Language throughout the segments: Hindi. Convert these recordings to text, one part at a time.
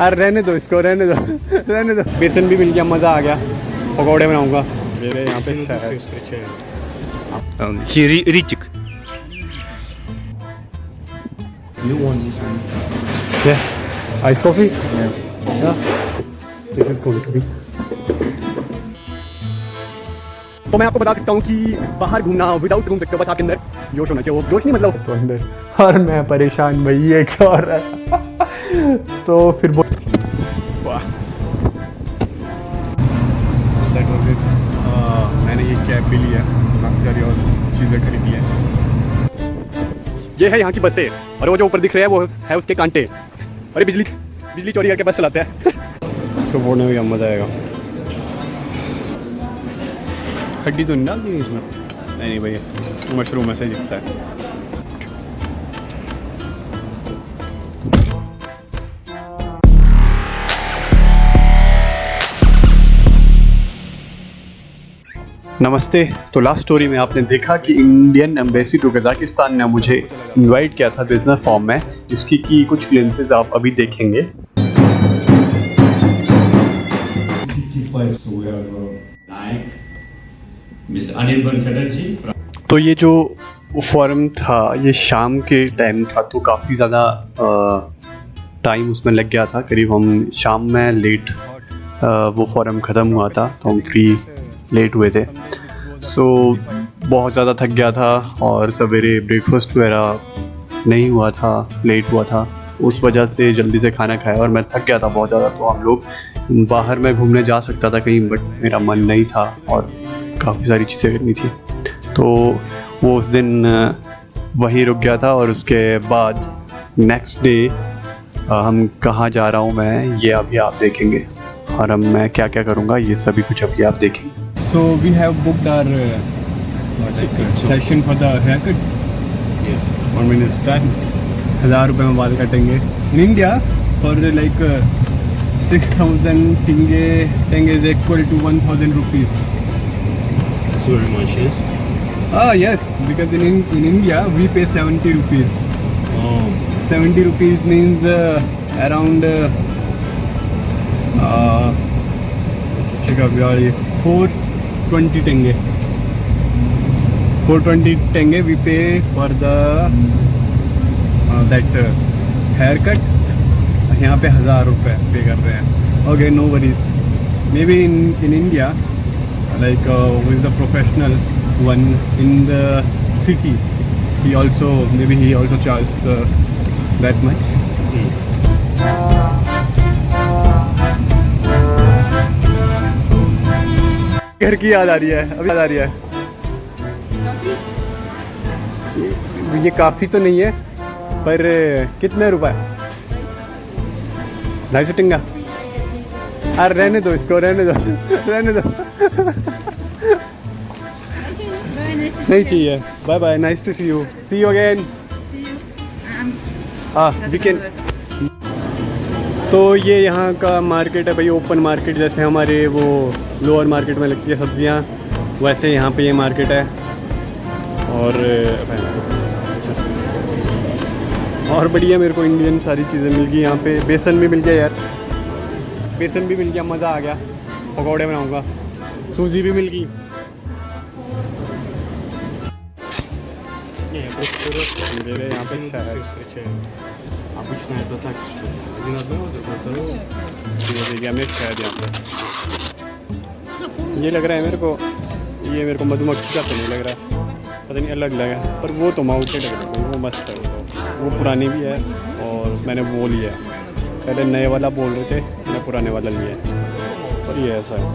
अरे रहने दो इसको, रहने दो रहने दो। बेसन भी मिल गया, मज़ा आ गया। पकौड़े बनाऊंगा मेरे यहाँ पे। रिचिक ice coffee. This is going to be. तो मैं आपको बता सकता हूँ कि बाहर घूमना विदाउट घूम सकते हो, बस आपके अंदर जोश होना चाहिए। वो जोश नहीं मतलब तो अंदर। और मैं परेशान भाई, ये क्या हो रहा है। तो फिर मैंने ये कैब भी लिया, काफ़ी सारी और चीज़ें खरीदी हैं। ये है यहाँ की बसें, और वो जो ऊपर दिख रहे हैं वो है उसके कांटे। अरे बिजली चोरी करके बस चलाते हैं। इसको फोड़ने में मज़ा आएगा। हड्डी तो नहीं डालती इसमें? नहीं भैया, मशरूम ऐसे ही दिखता है। नमस्ते। तो लास्ट स्टोरी में आपने देखा कि इंडियन एम्बेसी टू कजाकिस्तान ने मुझे इनवाइट किया था बिजनेस फॉर्म में, जिसकी की कुछ ग्लिम्सेस आप अभी देखेंगे। तो ये जो फॉर्म था ये शाम के टाइम था, तो काफ़ी ज़्यादा टाइम उसमें लग गया था। करीब हम शाम में लेट वो फॉर्म ख़त्म हुआ था, तो हम फ्री लेट हुए थे। सो बहुत ज़्यादा थक गया था और सवेरे ब्रेकफास्ट वगैरह नहीं हुआ था, लेट हुआ था, उस वजह से जल्दी से खाना खाया और मैं थक गया था बहुत ज़्यादा। तो हम लोग बाहर में घूमने जा सकता था कहीं, बट मेरा मन नहीं था और काफ़ी सारी चीज़ें करनी थी, तो वो उस दिन वहीं रुक गया था। और उसके बाद नेक्स्ट डे हम कहाँ जा रहा हूँ मैं, ये अभी आप देखेंगे, और अब मैं क्या क्या करूँगा ये सभी कुछ अभी आप देखेंगे। So we have booked our session for the haircut. Yeah. 1 minute time. 1000 रुपये में बाल काटेंगे। In India, for like 6,000 tenge is equal to 1,000 rupees. That's very much, yes? Yes, because in India we pay 70 rupees. Oh. 70 rupees means around 420 tenge. 420 tenge we pay for the that haircut. यहाँ पे 1000 रुपये पे कर रहे हैं. Okay, no worries. Maybe in India, like who is a professional one in the city, he also charged that much. घर की याद आ रही है, अभी याद आ रही है। ये काफ़ी तो नहीं है, पर कितने रुपए? 250 टिंगा। अरे रहने दो इसको, रहने दो रहने दो। नहीं चाहिए। Bye bye, nice to see you again. हाँ वीकेंड। तो ये यहाँ का मार्केट है भाई, ओपन मार्केट, जैसे हमारे वो लोअर मार्केट में लगती है सब्जियाँ, वैसे यहाँ पे ये मार्केट है। और बढ़िया, मेरे को इंडियन सारी चीज़ें मिल गई यहाँ पे। बेसन भी मिल गया यार, बेसन भी मिल गया, मज़ा आ गया। पकौड़े बनाऊँगा। सूजी भी मिल गई। मेरे यहाँ पे обычно это так, что один одного, другой второго. Я शायद यहाँ पे ये लग रहा है मेरे को, ये मेरे को मधुमक्खी का तो नहीं लग रहा, पता नहीं अलग लगा, पर वो तो माउंटेड लग रहा है, वो मस्त है। वो पुरानी भी है और मैंने वो लिया है। पहले नए वाला बोल रहे थे, मैं पुराने वाला लिया है, और ये ऐसा है।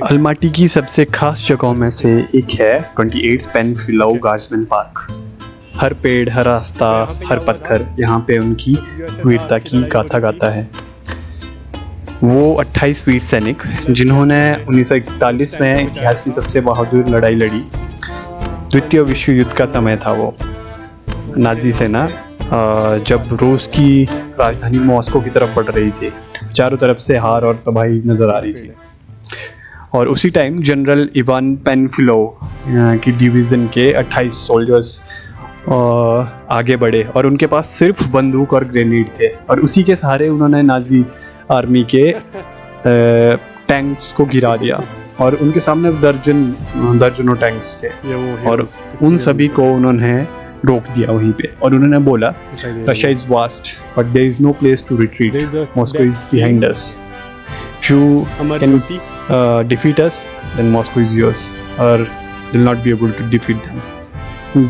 अल्माटी की सबसे खास जगहों में से एक है 28 पेनफिलाउ गार्डसमैन पार्क। हर पेड़, हर रास्ता, हर पत्थर यहाँ पे उनकी वीरता की गाथा गाता है। वो 28 वीर सैनिक जिन्होंने 1941 में इतिहास की सबसे बहादुर लड़ाई लड़ी। द्वितीय विश्व युद्ध का समय था वो, नाजी सेना जब रूस की राजधानी मॉस्को की तरफ बढ़ रही थी, चारों तरफ से हार और तबाही नज़र आ रही थी। और उसी टाइम जनरल इवान पेनफिलो की डिवीज़न के 28 सोल्जर्स आगे बढ़े और उनके पास सिर्फ बंदूक और ग्रेनेड थे और उसी के सहारे उन्होंने नाजी आर्मी के टैंक्स को गिरा दिया और उनके सामने दर्जनों टैंक्स थे और उन सभी को उन्होंने रोक दिया वहीं पे और उन्होंने बोला Russia is vast but there is no place to retreat Moscow is behind us if you can defeat us then Moscow is yours or they'll not be able to defeat them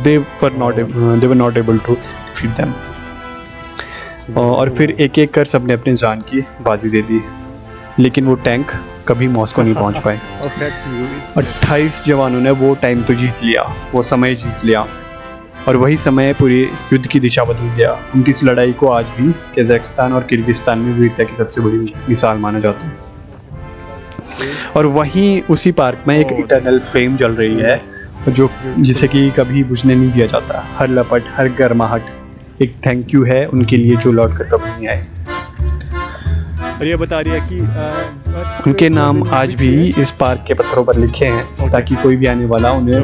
they were not able to defeat them और फिर एक एक कर सबने अपनी जान की बाजी दे दी लेकिन वो टैंक कभी मॉस्को नहीं पहुंच पाए 28 जवानों ने वो टाइम तो जीत लिया वो समय जीत लिया और वही समय पूरी युद्ध की दिशा बदल गया उनकी इस लड़ाई को आज भी कजाकिस्तान और किर्गिस्तान में वीरता की सबसे बड़ी मिसाल माना जाता है और वहीं उसी पार्क में एक इटर्नल फ्लेम जल रही है जो जिसे कि कभी बुझने नहीं दिया जाता हर लपट हर गर्माहट एक थैंक यू है उनके लिए जो लौट कर कभी नहीं आए और ये बता रही है कि उनके नाम आज भी इस पार्क के पत्थरों पर लिखे हैं ताकि कोई भी आने वाला उन्हें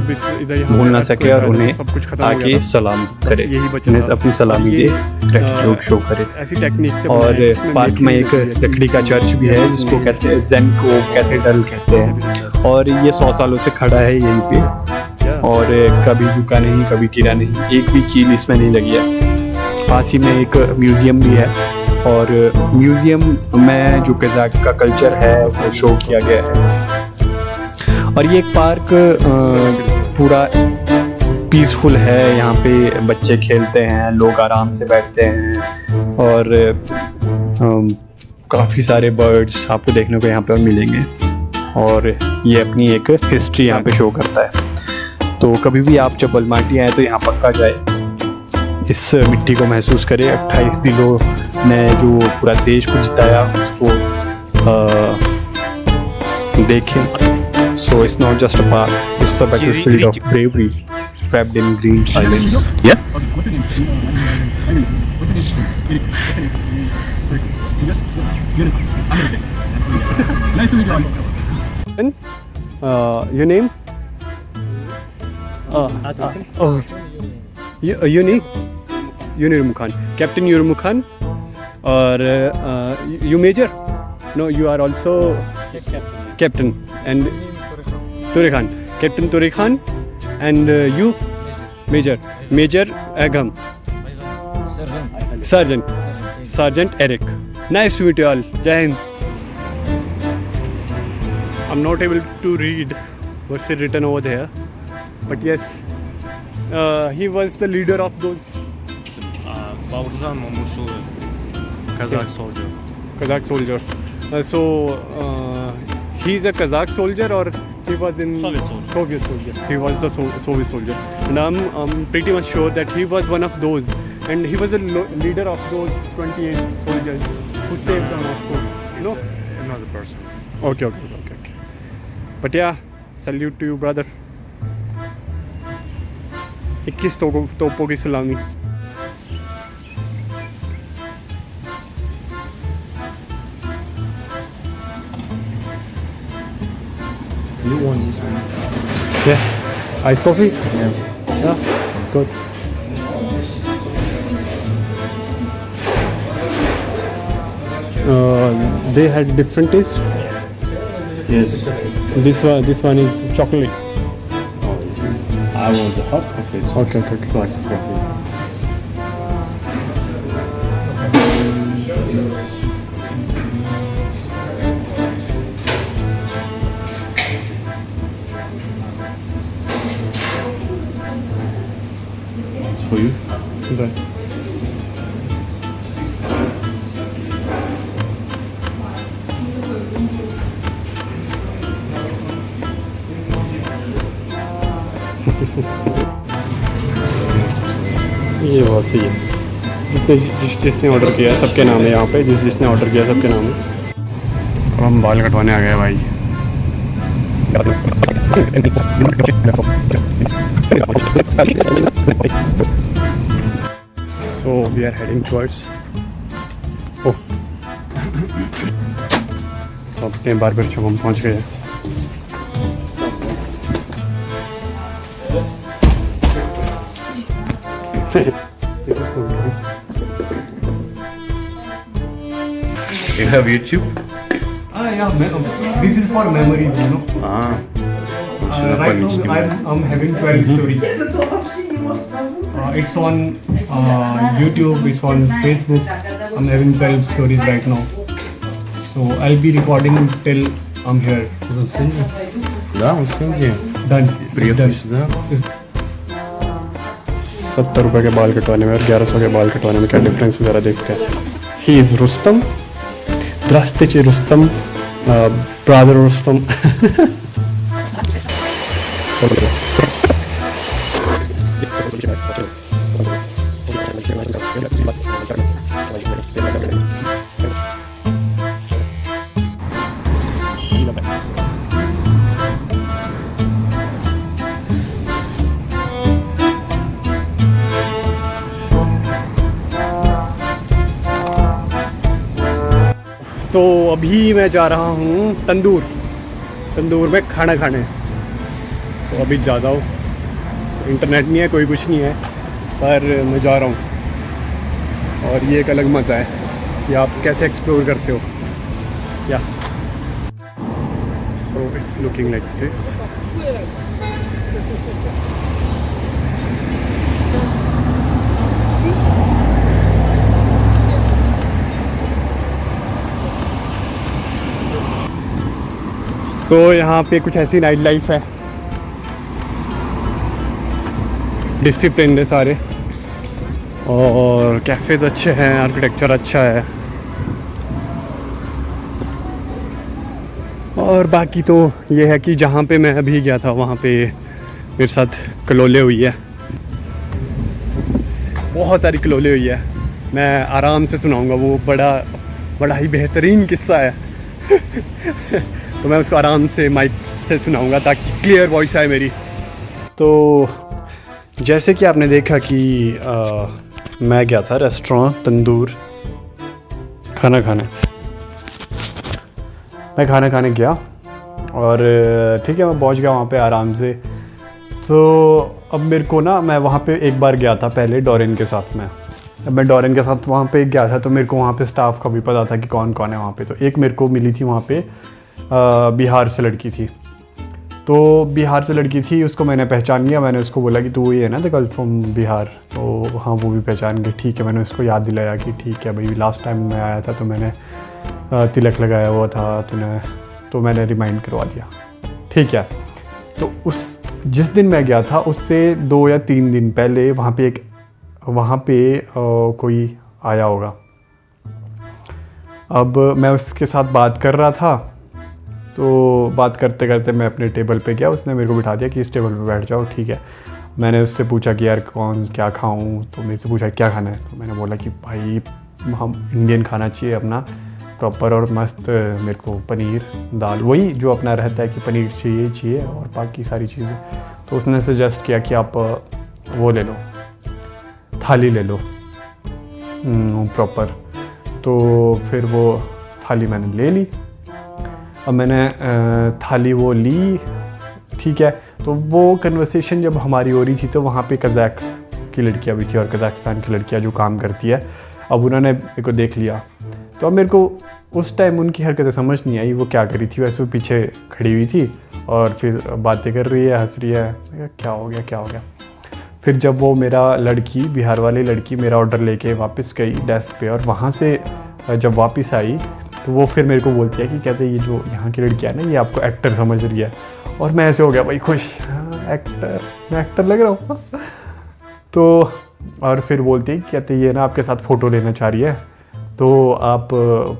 भूल ना सके और उन्हें आके सलाम करे उन्हें अपनी सलामी दे ग्रेटिट्यूड शो करे और पार्क में एक लकड़ी का चर्च भी है जिसको कहते हैं ज़ेनको कैथेड्रल कहते हैं और ये 100 सालों से खड़ा है यहीं पे और कभी झुका नहीं कभी गिरा नहीं एक भी कील इसमें नहीं लगी है पास ही में एक म्यूज़ियम भी है और म्यूज़ियम में जो कज़ाक का कल्चर है वो शो किया गया है और ये एक पार्क पूरा पीसफुल है यहाँ पे बच्चे खेलते हैं लोग आराम से बैठते हैं और काफ़ी सारे बर्ड्स आपको देखने को यहाँ पे मिलेंगे और ये अपनी एक हिस्ट्री यहाँ पे शो करता है तो कभी भी आप जब बलमाटी आए तो यहाँ पक्का जाए इस मिट्टी को महसूस करें 28 दिलों ने जो पूरा देश को जिताया उसको देखें so it's not just a park it's a battlefield of bravery wrapped in green silence your name Yunir Khan, Captain Yunir Khan, or you major? No, you are also captain and Ture Khan, Captain Ture Khan, and you major Agam, Sergeant Eric. Nice to meet you all. Jai Hind. I'm not able to read what's written over there, but yes. He was the leader of those Baburjan Mamursu, Kazakh soldier. Kazakh soldier. He's a Kazakh soldier or he was in Soviet soldier. He was the Soviet soldier. And I'm pretty much sure that he was one of those. And he was the leader of those 28 soldiers who saved the Moscow. No? Another person. Okay. But yeah, salute to you, brother. 21 तोपों की सलामी You won this one. Yeah. Ice coffee? Yeah. It's good. They had different tastes. Yes. This one is chocolate. I want the hot coffee. Okay. Classic coffee. It's for you. Okay. ये बहुत सही है जिसने ऑर्डर किया सबके नाम है यहाँ पे जिसने ऑर्डर किया सबके नाम है अब हम बाल कटवाने आ गए भाई so we are heading towards अपने बार्बर शॉप हम पहुँच गए हैं This is cool. You have YouTube? Yeah, this is for memories, you know. Right now I'm having 12 stories. It's on YouTube, it's on Facebook. I'm having 12 stories right now. So I'll be recording till I'm here. Да, он с Индии. Done. Приехал сюда. 70 रुपए के बाल कटवाने में और 1100 के बाल कटवाने में क्या डिफरेंस वगैरह देखते हैं. ही इज़ रुस्तम, द्रस्तिच रुस्तम, ब्रदर रुस्तम. तो अभी मैं जा रहा हूँ तंदूर में खाना खाने. तो अभी ज़्यादा हो, इंटरनेट नहीं है, कोई कुछ नहीं है, पर मैं जा रहा हूँ. और ये एक अलग मज़ा है कि आप कैसे एक्सप्लोर करते हो. या so it's looking like this. तो यहाँ पे कुछ ऐसी नाइट लाइफ है, डिसिप्लिन है सारे, और कैफ़ेज़ अच्छे हैं, आर्किटेक्चर अच्छा है, और बाकी तो ये है कि जहाँ पे मैं अभी गया था वहाँ पे मेरे साथ कलोले हुई है, बहुत सारी कलोले हुई है. मैं आराम से सुनाऊँगा, वो बड़ा ही बेहतरीन किस्सा है. तो मैं उसको आराम से माइक से सुनाऊंगा ताकि क्लियर वॉइस आए मेरी. तो जैसे कि आपने देखा कि मैं गया था रेस्टोरेंट तंदूर खाना खाने. मैं खाना खाने गया और ठीक है, मैं पहुंच गया वहाँ पे आराम से. तो अब मेरे को ना, मैं वहाँ पे एक बार गया था पहले डोरिन के साथ में. अब मैं डोरिन के साथ वहाँ पे गया था तो मेरे को वहाँ पे स्टाफ का भी पता था कि कौन कौन है वहाँ पे. तो एक मेरे को मिली थी वहाँ पे, बिहार से लड़की थी. तो बिहार से लड़की थी, उसको मैंने पहचान लिया. मैंने उसको बोला कि तू ये है ना द गर्ल फ्रॉम बिहार. तो हाँ, वो भी पहचान गई. ठीक है, मैंने उसको याद दिलाया कि ठीक है भाई, लास्ट टाइम मैं आया था तो मैंने तिलक लगाया हुआ था तूने, तो मैंने रिमाइंड करवा दिया. ठीक है. तो जिस दिन मैं गया था उससे 2 या 3 दिन पहले वहाँ पे कोई आया होगा. अब मैं उसके साथ बात कर रहा था, तो बात करते करते मैं अपने टेबल पे गया. उसने मेरे को बिठा दिया कि इस टेबल पे बैठ जाओ. ठीक है. मैंने उससे पूछा कि यार क्या खाऊं. तो मेरे से पूछा क्या खाना है. तो मैंने बोला कि भाई हम इंडियन खाना चाहिए अपना प्रॉपर और मस्त. मेरे को पनीर दाल, वही जो अपना रहता है कि पनीर चाहिए और बाकी सारी चीज़ें. तो उसने सजेस्ट किया कि आप वो ले लो, थाली ले लो प्रॉपर. तो फिर वो थाली मैंने ले ली. अब मैंने थाली वो ली. ठीक है. तो वो कन्वर्सेशन जब हमारी हो रही थी तो वहाँ पे कज़ाक की लड़कियाँ भी थी और कज़ाकिस्तान की लड़कियाँ जो काम करती है. अब उन्होंने मेरे को देख लिया. तो अब मेरे को उस टाइम उनकी हरकतें समझ नहीं आई, वो क्या करी थी. वैसे वो पीछे खड़ी हुई थी और फिर बातें कर रही है, हंस रही है. क्या हो गया. फिर जब वो बिहार वाली लड़की मेरा ऑर्डर लेके वापस गई डेस्क पे, और वहाँ से जब वापस आई तो वो फिर मेरे को बोलती है कि कहते ये जो यहाँ की लड़की है ना, ये आपको एक्टर समझ रही है. और मैं ऐसे हो गया भाई खुश, हाँ एक्टर, मैं एक्टर लग रहा हूँ. तो और फिर बोलती है कहते ये ना आपके साथ फ़ोटो लेना चाह रही है, तो आप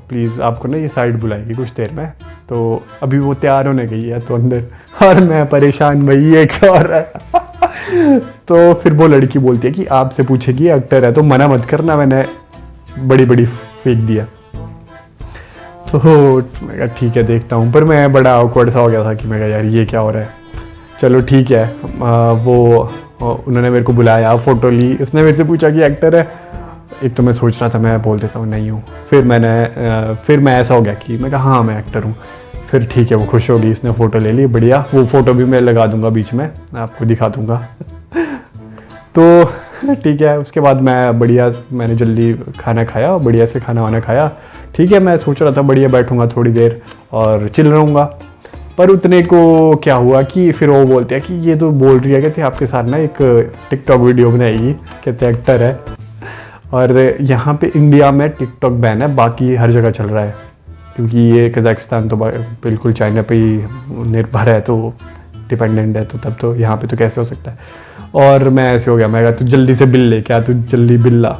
प्लीज़, आपको ना ये साइड बुलाएगी कुछ देर में. तो अभी वो तैयार होने गई है तो अंदर, और मैं परेशान भाई ये क्या हो रहा है. तो फिर वो लड़की बोलती है कि आपसे पूछेगी एक्टर है तो मना मत करना. मैंने बड़ी फेंक दिया. तो मैं कहा ठीक है देखता हूँ. पर मैं बड़ा awkward सा हो गया था कि मैं कहा यार ये क्या हो रहा है. चलो ठीक है. उन्होंने मेरे को बुलाया, फ़ोटो ली. उसने मेरे से पूछा कि एक्टर है. एक तो मैं सोच रहा था मैं बोल देता हूँ नहीं हूँ. फिर मैं ऐसा हो गया कि मैं कहा हाँ मैं एक्टर हूँ. फिर ठीक है, वो खुश हो गई, उसने फ़ोटो ले ली. बढ़िया. वो फ़ोटो भी मैं लगा दूँगा बीच में, आपको दिखा दूँगा. तो ठीक है। उसके बाद मैंने जल्दी खाना खाया, बढ़िया से खाना वाना खाया। ठीक है, मैं सोच रहा था बढ़िया बैठूंगा थोड़ी देर और चिल रहूँगा। पर उतने को क्या हुआ कि फिर वो बोलते हैं कि ये तो बोल रही है कहते आपके साथ ना एक टिकटॉक वीडियो बनाएगी, कहते एक्टर है। और यहाँ पे इंडिया में टिकटॉक बैन है, बाकी हर जगह चल रहा है, क्योंकि ये कज़ाकिस्तान तो बिल्कुल चाइना पे ही निर्भर है, तो डिपेंडेंट है, तो तब तो यहाँ पे तो कैसे हो सकता है। और मैं ऐसे हो गया, मैं कहा तू जल्दी से बिल ले, क्या तू जल्दी बिल ला।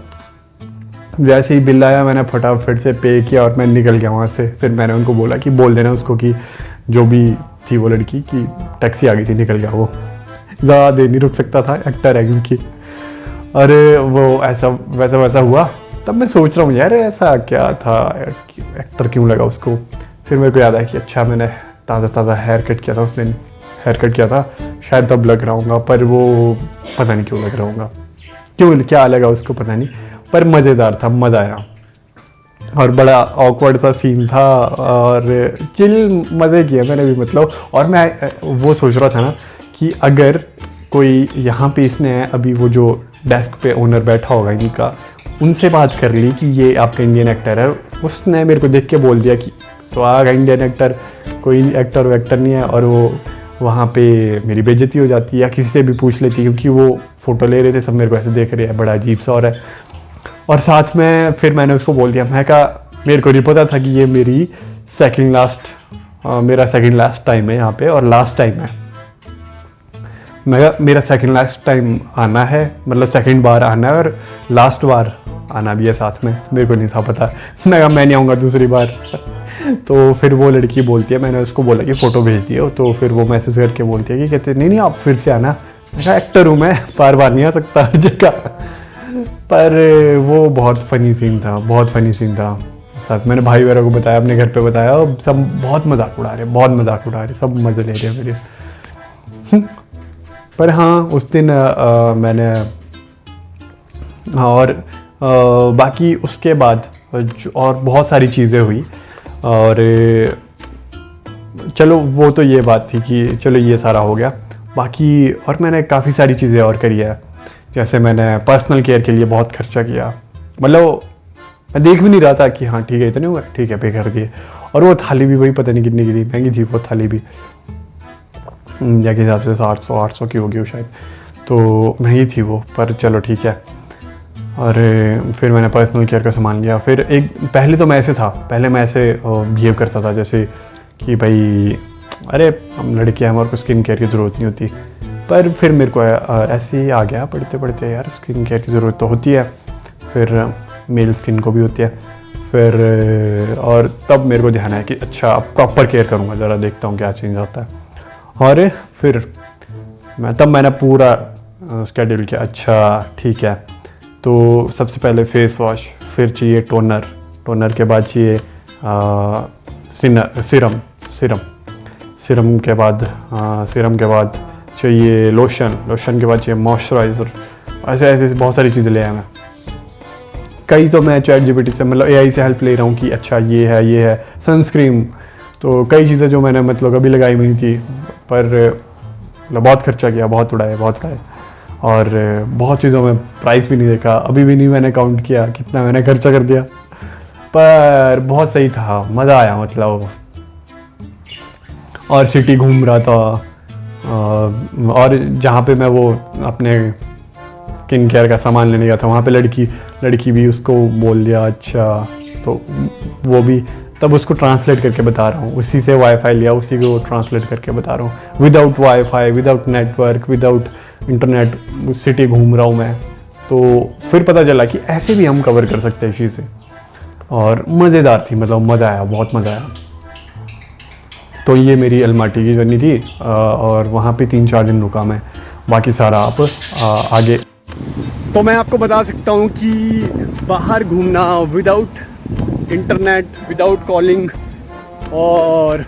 जैसे ही बिल आया मैंने फटाफट से पे किया और मैं निकल गया वहाँ से। फिर मैंने उनको बोला कि बोल देना उसको कि जो भी थी वो लड़की की टैक्सी आ गई थी, निकल गया वो, ज़्यादा देर नहीं रुक सकता था, एक्टर है क्योंकि। अरे वो ऐसा वैसा हुआ। तब मैं सोच रहा हूँ यार ऐसा क्या था, एक्टर क्यों लगा उसको। फिर मेरे को याद आया कि अच्छा मैंने ताज़ा हेयर कट किया था उस दिन, हेयर कट किया था, शायद तब लग रहा हूँगा, पर वो पता नहीं क्यों लग रहा हूँगा, क्यों क्या लगा उसको पता नहीं, पर मज़ेदार था, मज़ा आया। और बड़ा ऑकवर्ड सा सीन था और चिल मज़े किए मैंने भी मतलब। और मैं वो सोच रहा था ना कि अगर कोई यहाँ पे इसने अभी वो जो डेस्क पे ओनर बैठा होगा इनका, उनसे बात कर ली कि ये आपका इंडियन एक्टर है, उसने मेरे को देख के बोल दिया कि स्वाग इंडियन एक्टर, कोई एक्टर नहीं है, और वो वहाँ पे मेरी बेइज्जती हो जाती है, या किसी से भी पूछ लेती, क्योंकि वो फ़ोटो ले रहे थे, सब मेरे को ऐसे देख रहे हैं, बड़ा अजीब सा हो रहा है। और साथ में फिर मैंने उसको बोल दिया, मैं कहा मेरे को नहीं पता था कि ये मेरा सेकंड लास्ट टाइम है यहाँ पे, और लास्ट टाइम है। मैं कहा मेरा सेकंड लास्ट टाइम आना है, मतलब सेकंड बार आना है, और लास्ट बार आना भी है साथ में, मेरे को नहीं था पता। मैं कहा मैं नहीं आऊँगा दूसरी बार। तो फिर वो लड़की बोलती है, मैंने उसको बोला कि फ़ोटो भेज दियो, तो फिर वो मैसेज करके बोलती है कि कहते नहीं आप फिर से आना। मैं कहा एक्टर हूँ मैं, बार नहीं आ सकता हर जगह। पर वो बहुत फ़नी सीन था, साथ मैंने भाई वगैरह को बताया, अपने घर पे बताया, और सब बहुत मजाक उड़ा रहे, सब मज़े ले रहे हैं मेरे। पर हाँ उस दिन मैंने और बाकी उसके बाद और बहुत सारी चीज़ें हुई, और चलो वो तो ये बात थी कि चलो ये सारा हो गया। बाकी और मैंने काफ़ी सारी चीज़ें और करी है, जैसे मैंने पर्सनल केयर के लिए बहुत खर्चा किया, मतलब मैं देख भी नहीं रहा था कि हाँ ठीक है इतने हुए, ठीक है पे कर दिए। और वो थाली भी वही पता नहीं कितनी की थी, महंगी थी वो थाली भी, या के हिसाब से 700-800 की होगी वो शायद, तो महंगी थी वो, पर चलो ठीक है। और फिर मैंने पर्सनल केयर का सामान लिया। फिर पहले तो मैं ऐसे बिहेव करता था जैसे कि भाई अरे हम लड़के हैं, हमारे को स्किन केयर की ज़रूरत नहीं होती। पर फिर मेरे को ऐसे ही आ गया पढ़ते पढ़ते, यार स्किन केयर की ज़रूरत तो होती है, फिर मेल स्किन को भी होती है। फिर और तब मेरे को ध्यान आया कि अच्छा अब प्रॉपर केयर करूँगा, ज़रा देखता हूँ क्या चेंज आता है। और फिर मैंने पूरा स्केड्यूल किया, अच्छा ठीक है तो सबसे पहले फेस वॉश, फिर चाहिए टोनर के बाद चाहिए सीरम के बाद चाहिए लोशन के बाद चाहिए मॉइस्चराइज़र। ऐसे बहुत सारी चीज़ें ले आया मैं। कई तो मैं चैट जीपीटी से मतलब एआई से हेल्प ले रहा हूँ कि अच्छा ये है सनस्क्रीन। तो कई चीज़ें जो मैंने मतलब कभी लगाई हुई थी, पर मतलब बहुत खर्चा किया, बहुत उड़ाए, और बहुत चीज़ों में प्राइस भी नहीं देखा, अभी भी नहीं मैंने काउंट किया कितना मैंने खर्चा कर दिया। पर बहुत सही था, मज़ा आया मतलब। और सिटी घूम रहा था, और जहाँ पे मैं वो अपने स्किन केयर का सामान लेने गया था, वहाँ पे लड़की भी उसको बोल दिया अच्छा, तो वो भी तब उसको ट्रांसलेट करके बता रहा हूँ, उसी से वाईफाई लिया, उसी को ट्रांसलेट करके बता रहा हूँ, without wifi, without network, without internet city घूम रहा हूँ मैं। तो फिर पता चला कि ऐसे भी हम कवर कर सकते हैं चीज़ें, और मज़ेदार थी, मतलब मज़ा आया, बहुत मज़ा आया। तो ये मेरी अलमाटी की जर्नी थी, और वहाँ पे 3-4 दिन रुका मैं, बाकी सारा आप आगे। तो मैं आपको बता सकता हूँ कि बाहर घूमना विदाउट इंटरनेट, विदाउट कॉलिंग और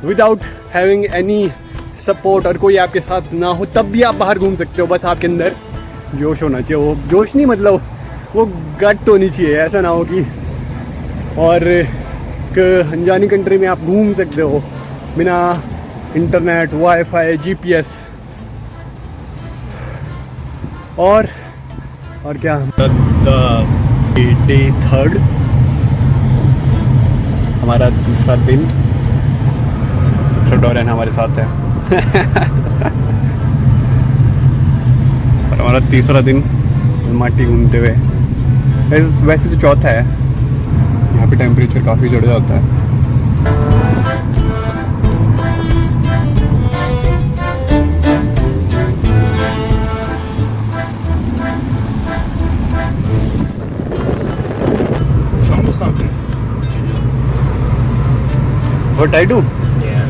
विदाउट हैविंग एनी सपोर्ट, और कोई आपके साथ ना हो, तब भी आप बाहर घूम सकते हो। बस आपके अंदर जोश होना चाहिए, वो जोश नहीं मतलब वो गट होनी चाहिए, ऐसा ना हो कि और एक अनजानी कंट्री में आप घूम सकते हो बिना इंटरनेट, वाईफाई, जीपीएस। और और क्या डे 3 हमारा तीसरा दिन। डोरेन हमारे साथ है और हमारा तीसरा दिन माटी घूमते हुए। वैसे तो चौथा है। यहाँ पे टेम्परेचर काफ़ी चढ़ जाता है। Show me something. What I do? Yeah.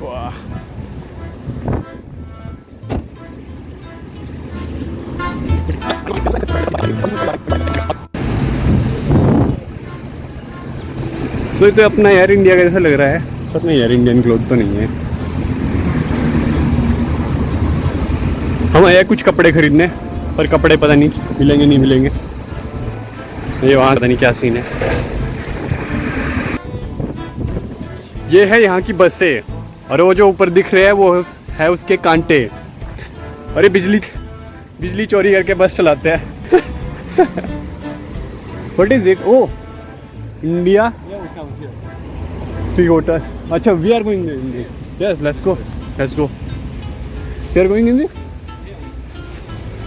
Wow. सो तो अपना एयर इंडिया का जैसा लग रहा है, पर नहीं यार, इंडियन क्लोथ तो नहीं है। हम आए कुछ कपड़े खरीदने, पर कपड़े पता नहीं मिलेंगे नहीं मिलेंगे। ये वहाँ पता नहीं क्या सीन है। ये है यहाँ की बसें, और वो जो ऊपर दिख रहे हैं वो है उसके कांटे। अरे बिजली चोरी करके बस चलाते हैं। What is it? Oh India three hotel. अच्छा, we are going in this. Yes, let's go. We are going in this,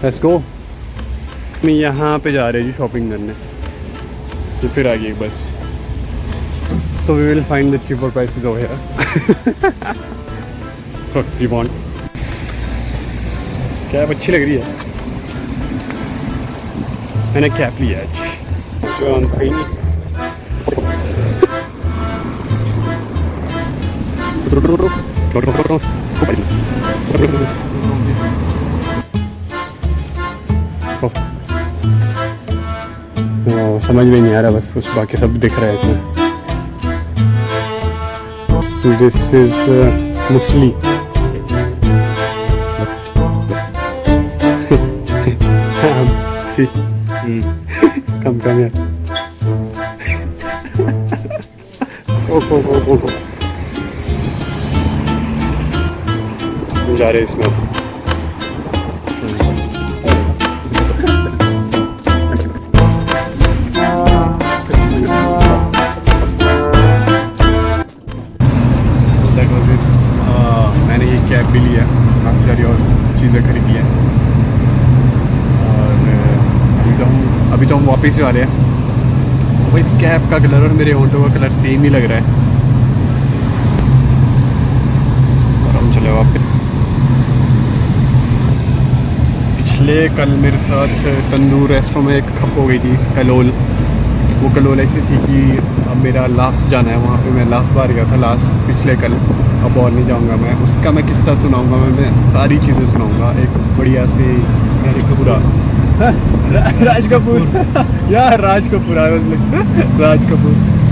let's go. मैं यहाँ पे जा रहे हैं जी शॉपिंग करने, तो फिर आगे बस। So we will find the cheaper prices over here. So we want. Cap अच्छी लग रही है। मैंने कैप लिया आज। जो हम कहीं समझ में नहीं आ रहा, बस कुछ बाकी सब दिख रहा है इसमें। This is muesli. See, come here. Oh. जा रहे इसमें। मैंने ये कैब भी लिया, काफ़ी सारी और चीज़ें खरीदी हैं। और अभी तो हम वापस ही आ रहे हैं। वो इस कैब का कलर और मेरे ऑटो का कलर सेम ही लग रहा है। और हम चले वापस। पिछले कल मेरे साथ तंदूर रेस्टोरेंट में एक खप हो गई थी, कलोल। वो कलोल ऐसी थी कि अब मेरा लास्ट जाना है वहाँ पे। मैं लास्ट बार गया था पिछले कल, अब और नहीं जाऊँगा मैं। उसका मैं किस्सा सुनाऊँगा, मैं सारी चीज़ें सुनाऊँगा एक बढ़िया से। राज कपूर यार, राज कपूर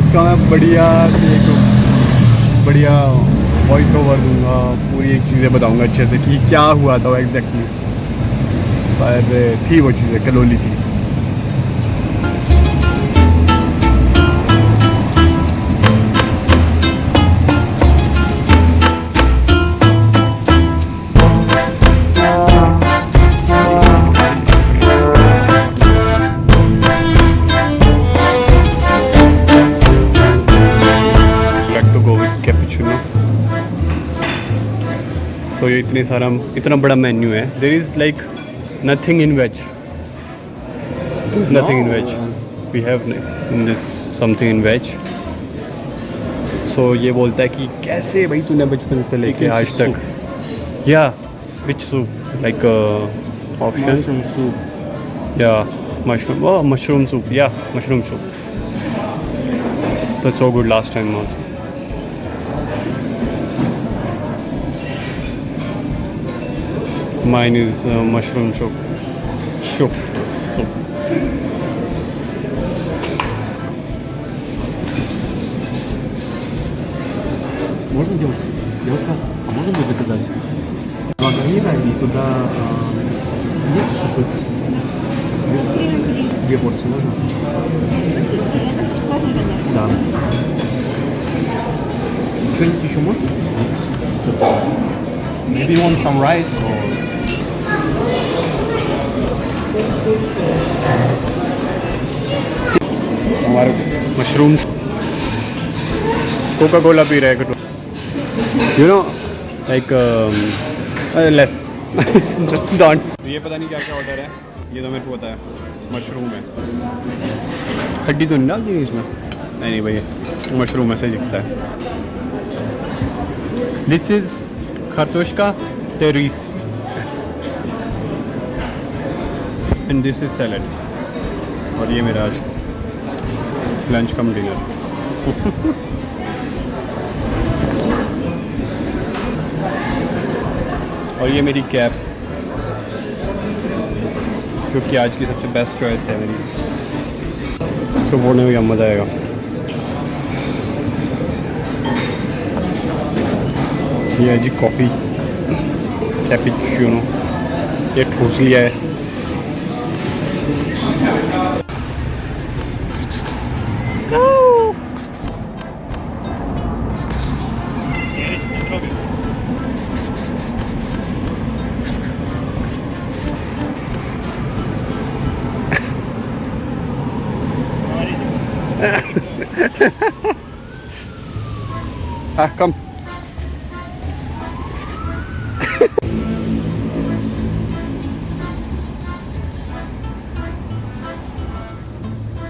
उसका मैं बढ़िया से एक बढ़िया वॉइस ओवर दूँगा, पूरी एक चीज़ें बताऊँगा अच्छे से कि क्या हुआ था वो एग्जैक्टली। पर थी वो चीज़ें कलोली थी। तो ये इतना बड़ा मेन्यू है। There is like nothing in veg, there is nothing in veg. We have in this something in veg. So ये बोलता है कि कैसे भाई तूने बचपन से लेके आज तक, या which soup like option Mushroom soup. या मशरूम सूप, या mushroom soup. That's so good last time also. Mine is mushroom soup. Можно, девушка? Девушка, а можно будет заказать? 2 гарнира и туда есть шашлык? 2 порции можно? Да. Что-нибудь еще можно? Maybe you want some rice or... हमारे मशरूम कोका कोला पी रहे हैं, you know like less don't. ये पता नहीं क्या क्या ऑर्डर है, ये तो मेरे को पता है मशरूम है। हड्डी तो नहीं डाल दी इसमें? नहीं भैया, मशरूम ऐसे दिखता है। दिस इज खरतोश टेरिस एंड दिस इज सैलड। और ये मेरा आज लंच कम डिनर। और ये मेरी कैप, जो कि आज की सबसे बेस्ट चॉइस है मेरी। इसको बोलने में क्या मज़ा आएगा। ये है जी कॉफ़ी कैपुचिनो, ये ठूस लिया है। Come.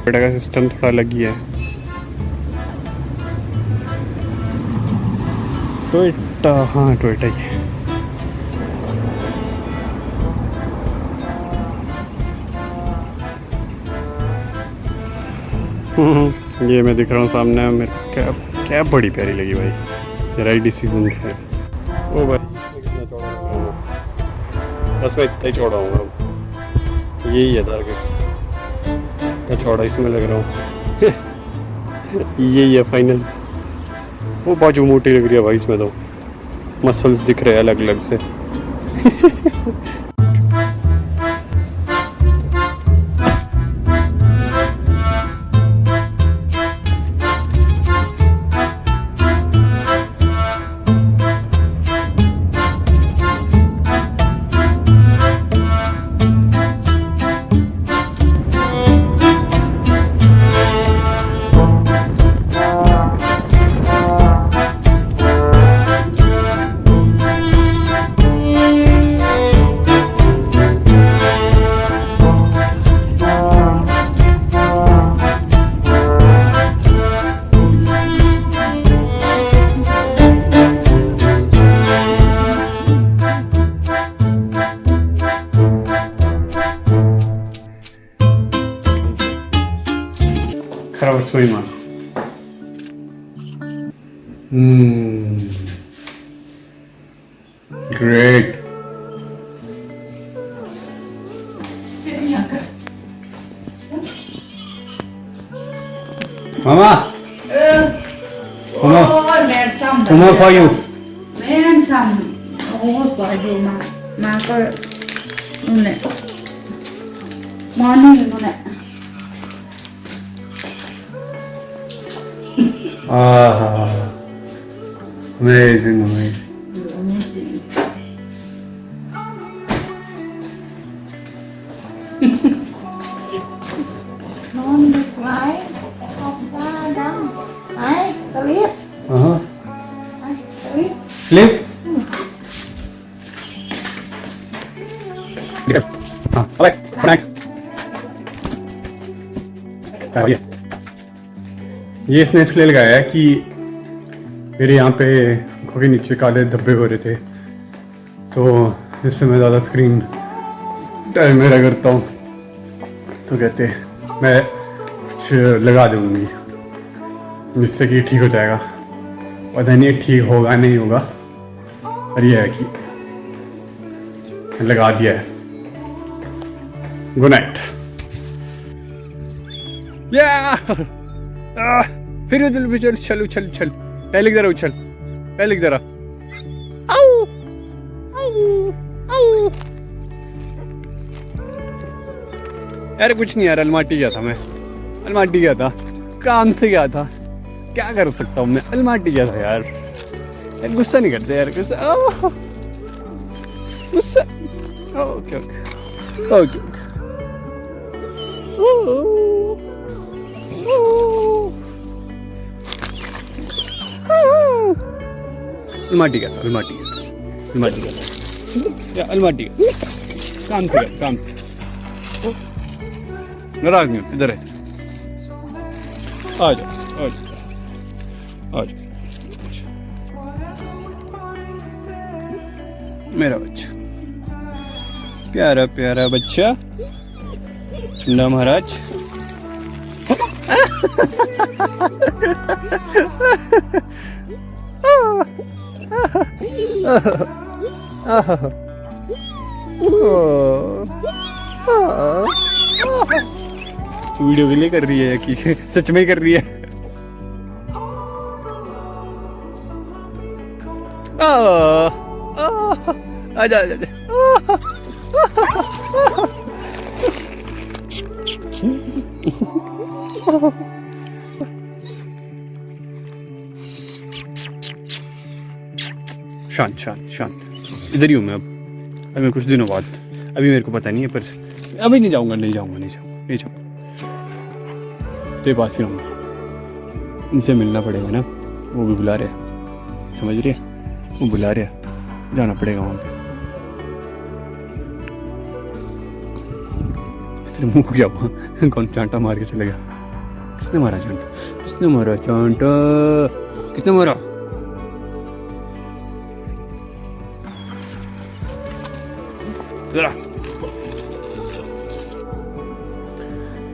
बेटा का सिस्टम थोड़ा अलग ही है। टोयोटा, हाँ टोयोटा ही है। ये मैं दिख रहा हूँ सामने, मेरे क्या बड़ी प्यारी लगी भाई, राइट डिसीजन है। ओ भाई कितना चौड़ा लग रहा हूँ, बस मैं इतना ही चौड़ा हूँ, यही है टारगेट, क्या चौड़ा इसमें लग रहा हूँ। यही है फाइनल। वो बाजू मोटी लग रही है भाई इसमें, तो मसल्स दिख रहे हैं अलग अलग से। खराब सोई मार। Great. Mama Uma for you. Handsome. Oh, for you, ma. Ma ko une. Morning une. Ah, amazing, amazing. Amazing. Non được lại. Không ra đâu. Đấy, clip. Clip. Clip. हाँ, अबे, बनाए। ये इसने इसलिए लगाया है कि मेरे यहाँ पे आँखों के नीचे काले धब्बे हो रहे थे, तो जिससे मैं ज़्यादा स्क्रीन टाइम मेरा करता हूँ, तो कहते मैं कुछ लगा दूँगी जिससे कि ठीक हो जाएगा। पता नहीं ठीक होगा नहीं होगा, पर यह है कि लगा दिया है। Good night. फिर उछल उछल उछल, पहले की तरह उछल, पहले की तरह। आओ आओ आओ। यार कुछ नहीं यार, अलमाटी गया था मैं, अलमाटी गया था, काम से गया था, क्या कर सकता हूँ मैं, अलमाटी गया था यार। गुस्सा नहीं करते यार, गुस्सा गुस्सा। Okay okay okay. अलमाटी का अलमाटी या अलमाटी काम से कर, काम से नाराज नहीं हो, इधर है, आ जाओ आ जाओ आ जाओ, मेरा बच्चा, प्यारा प्यारा बच्चा चुन्ना महाराज। तू वीडियो के लिए कर रही है कि सच में कर रही है? आजा आजा शांत शांत शांत, इधर ही हूँ मैं अब मैं कुछ दिनों बाद, अभी मेरे को पता नहीं है, पर अभी नहीं जाऊँगा नहीं जाऊँगा नहीं जाऊँगा नहीं जाऊँगा, तेरे पास ही रहूँगा। इनसे मिलना पड़ेगा ना, वो भी बुला रहे, समझ रही है, वो बुला रहे, जाना पड़ेगा वहाँ पे। तेरे मुँह को क्या हुआ? कौन चांटा मार के चले गया? किसने मारा चांटा? किसने मारा चांटा? किसने मारा?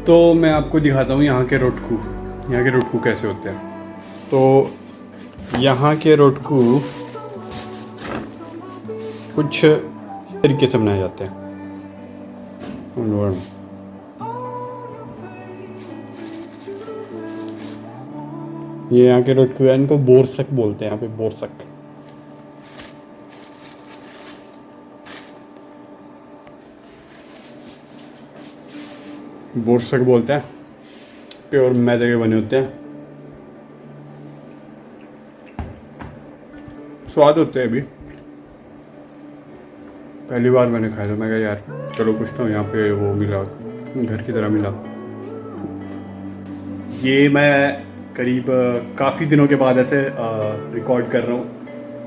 तो मैं आपको दिखाता हूँ यहाँ के रोटकू, यहाँ के रोटकू कैसे होते हैं। तो यहाँ के रोटकू कुछ तरीके से बनाए जाते हैं। ये यहाँ के रोटकू है, इनको बोरसक बोलते हैं यहाँ पे, बोरसक। बोरसक बोलते हैं, प्योर मैदे के बने होते हैं, स्वाद होते हैं। अभी पहली बार मैंने खाया था, मैं कहा यार चलो कुछ तो यहाँ पे वो मिला, घर की तरह मिला। ये मैं करीब काफ़ी दिनों के बाद ऐसे रिकॉर्ड कर रहा हूँ,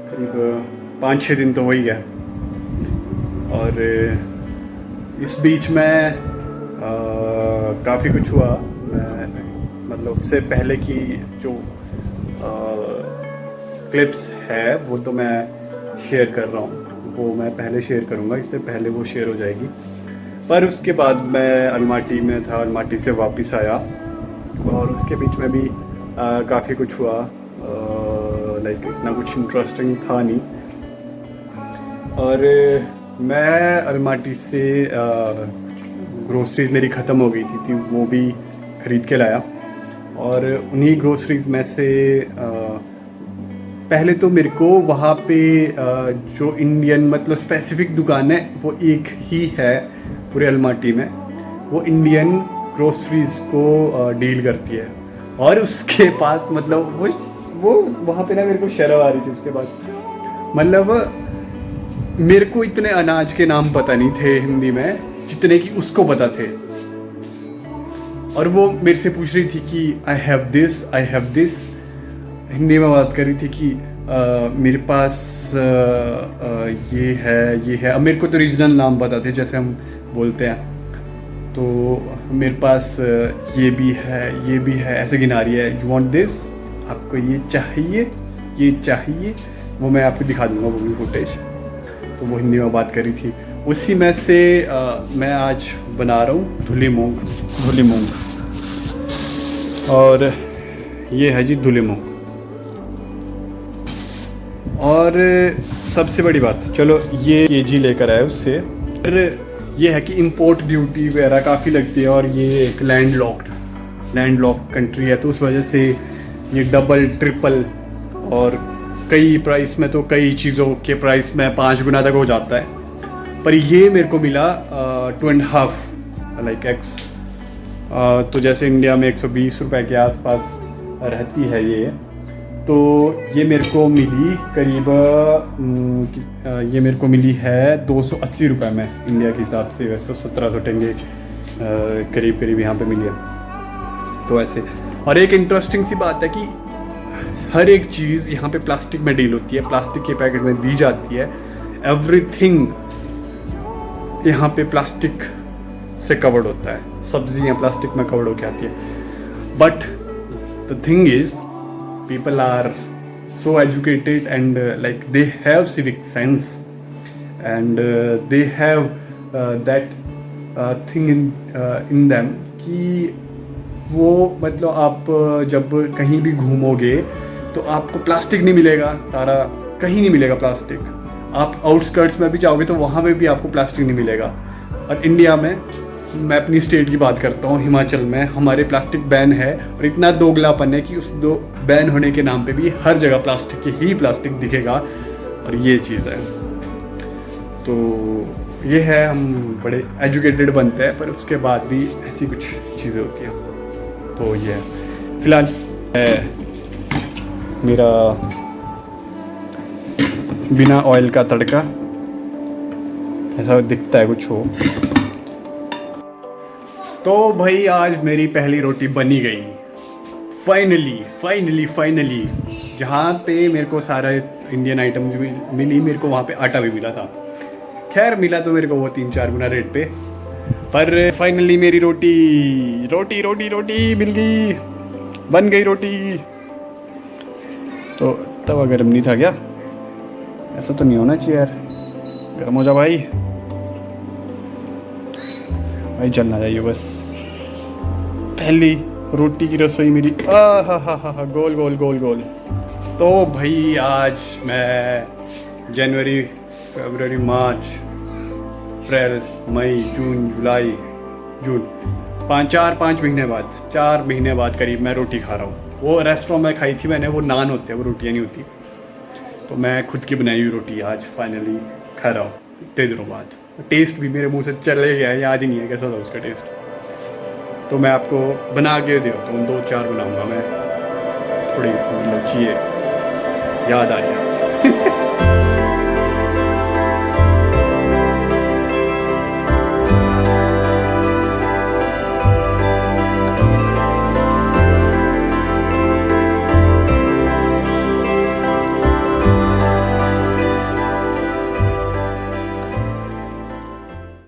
करीब 5-6 दिन तो हो ही गया। और इस बीच में काफ़ी कुछ हुआ। मैं मतलब उससे पहले की जो क्लिप्स है वो तो मैं शेयर कर रहा हूँ, वो मैं पहले शेयर करूँगा, इससे पहले वो शेयर हो जाएगी। पर उसके बाद मैं अलमाटी में था, अलमाटी से वापस आया और उसके बीच में भी काफ़ी कुछ हुआ। लाइक इतना कुछ इंटरेस्टिंग था नहीं। और मैं अलमाटी से ग्रोसरीज मेरी ख़त्म हो गई थी, वो भी ख़रीद के लाया। और उन्हीं ग्रोसरीज में से पहले तो मेरे को वहाँ पे जो इंडियन मतलब स्पेसिफिक दुकान है वो एक ही है पूरे अलमाटी में, वो इंडियन ग्रोसरीज को डील करती है। और उसके पास मतलब वो वहाँ पे ना मेरे को शर्म आ रही थी उसके पास। मतलब मेरे को इतने अनाज के नाम पता नहीं थे हिंदी में जितने कि उसको पता थे। और वो मेरे से पूछ रही थी कि आई हैव दिस, हिंदी में बात कर रही थी कि मेरे पास ये है। अब मेरे को तो रीजनल नाम पता थे जैसे हम बोलते हैं, तो मेरे पास ये भी है, ऐसे गिना रही है। यू वांट दिस, आपको ये चाहिए, वो मैं आपको दिखा दूंगा वो भी फुटेज। तो वो हिंदी में बात कर रही थी, उसी में से मैं आज बना रहा हूँ धुली मूंग। और ये है जी धुली मूंग। और सबसे बड़ी बात, चलो ये केजी लेकर आए उससे, फिर ये है कि इंपोर्ट ड्यूटी वगैरह काफ़ी लगती है। और ये एक लैंडलॉक कंट्री है, तो उस वजह से ये डबल ट्रिपल और कई प्राइस में तो कई चीज़ों के प्राइस में 5 गुना तक हो जाता है। पर ये मेरे को मिला 2.5 लाइक एक्स। तो जैसे इंडिया में 120 रुपए के आसपास रहती है ये, तो ये मेरे को मिली करीब ये मेरे को मिली है 280 रुपये में इंडिया के हिसाब से। वैसे 1700 टेंगे करीब करीब यहाँ पे मिली है। तो ऐसे, और एक इंटरेस्टिंग सी बात है कि हर एक चीज़ यहाँ पे प्लास्टिक में डील होती है, प्लास्टिक के पैकेट में दी जाती है। एवरीथिंग यहाँ पे प्लास्टिक से कवर्ड होता है, सब्जियाँ प्लास्टिक में कवर्ड होके आती है। But the thing is people are so educated and like they have civic sense and they have that thing in them कि वो मतलब आप जब कहीं भी घूमोगे तो आपको प्लास्टिक नहीं मिलेगा, सारा कहीं नहीं मिलेगा प्लास्टिक। आप आउटस्कर्ट्स में भी जाओगे तो वहाँ पे भी आपको प्लास्टिक नहीं मिलेगा। और इंडिया में, मैं अपनी स्टेट की बात करता हूँ, हिमाचल में हमारे प्लास्टिक बैन है और इतना दोगलापन है कि उस बैन होने के नाम पे भी हर जगह प्लास्टिक ही प्लास्टिक दिखेगा। और ये चीज़ है, तो ये है, हम बड़े एजुकेटेड बनते हैं पर उसके बाद भी ऐसी कुछ चीज़ें होती हैं। तो ये है फिलहाल मेरा बिना ऑयल का तड़का, ऐसा दिखता है कुछ हो। तो भाई आज मेरी पहली रोटी बनी गई फाइनली। जहाँ पे मेरे को सारा इंडियन आइटम्स भी मिली, मेरे को वहाँ पे आटा भी मिला था। खैर मिला तो मेरे को वो 3-4 गुना रेट पे, पर फाइनली मेरी रोटी मिल गई, बन गई रोटी। तो तवा गर्म नहीं था क्या? ऐसा तो नहीं होना चाहिए यार, गर्म हो जा भाई जलना चाहिए बस। पहली रोटी की रसोई मेरी हा गोल। तो भाई आज मैं जनवरी, फरवरी, मार्च, अप्रैल, मई, जून, जुलाई, जून, 4 महीने बाद करीब मैं रोटी खा रहा हूँ। वो रेस्टोरेंट में खाई थी मैंने, वो नान होते हैं, वो रोटियाँ नहीं होती। तो मैं खुद की बनाई हुई रोटी आज फाइनली खा रहा हूँ इतने दिनों बाद। टेस्ट भी मेरे मुंह से चले गया है, याद ही नहीं है कैसा था उसका टेस्ट। तो मैं आपको बना के देता हूँ, 2-4 बनाऊँगा मैं, थोड़ी मतलब चाहिए, याद आ रही है।